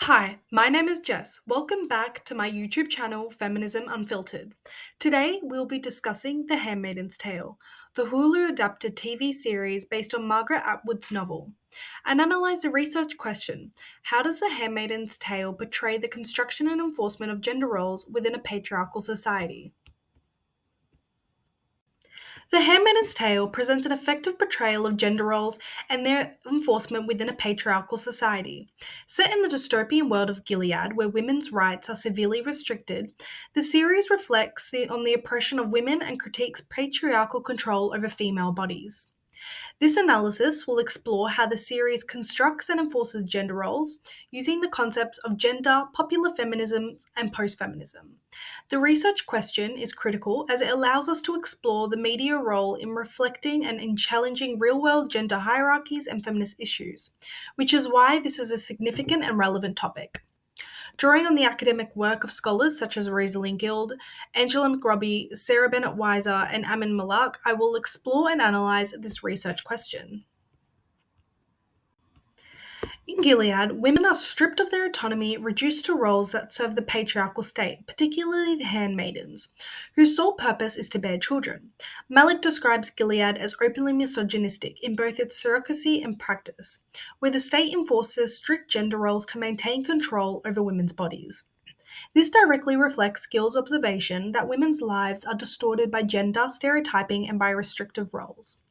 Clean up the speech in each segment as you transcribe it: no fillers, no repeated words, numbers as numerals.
Hi, my name is Jess. Welcome back to my YouTube channel, Feminism Unfiltered. Today, we'll be discussing The Handmaid's Tale, the Hulu adapted TV series based on Margaret Atwood's novel, and analyze the research question: how does The Handmaid's Tale portray the construction and enforcement of gender roles within a patriarchal society? The Handmaid's Tale presents an effective portrayal of gender roles and their enforcement within a patriarchal society. Set in the dystopian world of Gilead, where women's rights are severely restricted, the series reflects on the oppression of women and critiques patriarchal control over female bodies. This analysis will explore how the series constructs and enforces gender roles using the concepts of gender, popular feminism, and post feminism. The research question is critical as it allows us to explore the media role in reflecting and in challenging real world gender hierarchies and feminist issues, which is why this is a significant and relevant topic. Drawing on the academic work of scholars such as Rosalind Guild, Angela McRobbie, Sarah Bennett Weiser, and Amin Malak, I will explore and analyze this research question. In Gilead, women are stripped of their autonomy, reduced to roles that serve the patriarchal state, particularly the handmaidens, whose sole purpose is to bear children. Malik describes Gilead as openly misogynistic in both its surrogacy and practice, where the state enforces strict gender roles to maintain control over women's bodies. This directly reflects Gill's observation that women's lives are distorted by gender stereotyping and by restrictive roles,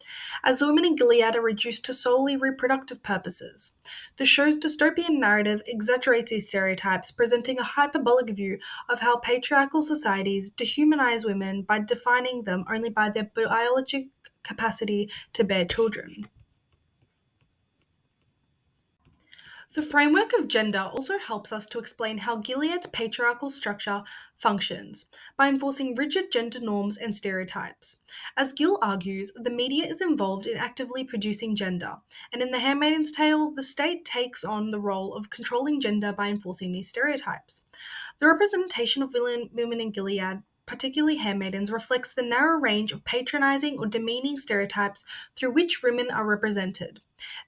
as the women in Gilead are reduced to solely reproductive purposes. The show's dystopian narrative exaggerates these stereotypes, presenting a hyperbolic view of how patriarchal societies dehumanize women by defining them only by their biological capacity to bear children. The framework of gender also helps us to explain how Gilead's patriarchal structure functions by enforcing rigid gender norms and stereotypes. As Gill argues, the media is involved in actively producing gender, and in The Handmaid's Tale, the state takes on the role of controlling gender by enforcing these stereotypes. The representation of women in Gilead, particularly handmaidens, reflects the narrow range of patronizing or demeaning stereotypes through which women are represented.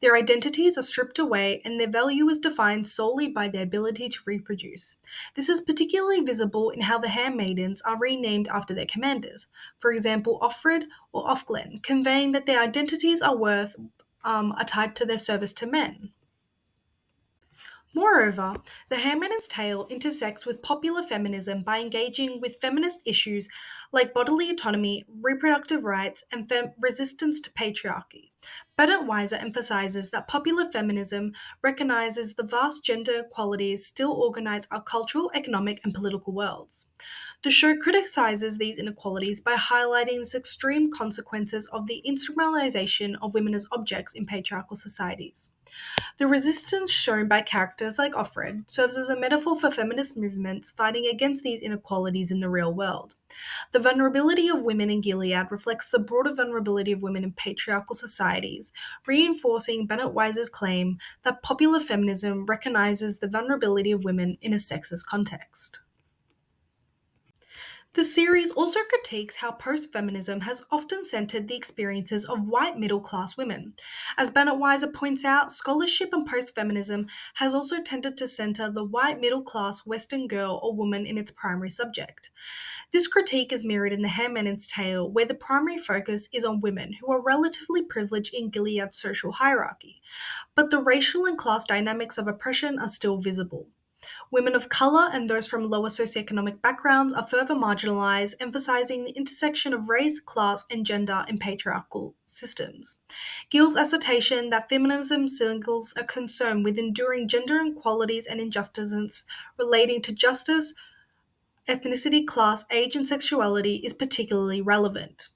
Their identities are stripped away and their value is defined solely by their ability to reproduce. This is particularly visible in how the handmaidens are renamed after their commanders, for example, Offred or Offglen, conveying that their identities are tied to their service to men. Moreover, The Handmaid's Tale intersects with popular feminism by engaging with feminist issues like bodily autonomy, reproductive rights, and resistance to patriarchy. Bennett Weiser emphasizes that popular feminism recognizes the vast gender inequalities still organize our cultural, economic, and political worlds. The show criticizes these inequalities by highlighting the extreme consequences of the instrumentalization of women as objects in patriarchal societies. The resistance shown by characters like Offred serves as a metaphor for feminist movements fighting against these inequalities in the real world. The vulnerability of women in Gilead reflects the broader vulnerability of women in patriarchal societies, reinforcing Bennett Weiser's claim that popular feminism recognizes the vulnerability of women in a sexist context. The series also critiques how post feminism has often centered the experiences of white middle class women. As Bennett Weiser points out, scholarship on post feminism has also tended to center the white middle class Western girl or woman in its primary subject. This critique is mirrored in The Handmaid's Tale, where the primary focus is on women who are relatively privileged in Gilead's social hierarchy, but the racial and class dynamics of oppression are still visible. Women of color and those from lower socioeconomic backgrounds are further marginalized, emphasizing the intersection of race, class, and gender in patriarchal systems. Gill's assertion that feminism signals a concern with enduring gender inequalities and injustices relating to justice, ethnicity, class, age, and sexuality is particularly relevant.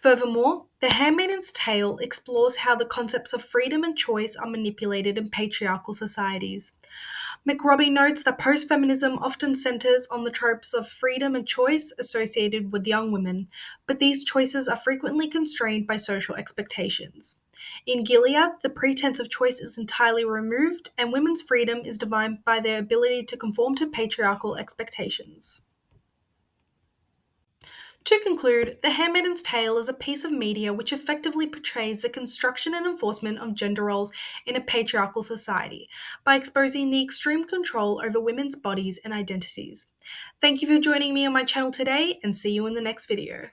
Furthermore, The Handmaid's Tale explores how the concepts of freedom and choice are manipulated in patriarchal societies. McRobbie notes that post feminism often centers on the tropes of freedom and choice associated with young women, but these choices are frequently constrained by social expectations. In Gilead, the pretense of choice is entirely removed, and women's freedom is defined by their ability to conform to patriarchal expectations. To conclude, The Handmaid's Tale is a piece of media which effectively portrays the construction and enforcement of gender roles in a patriarchal society by exposing the extreme control over women's bodies and identities. Thank you for joining me on my channel today, and see you in the next video.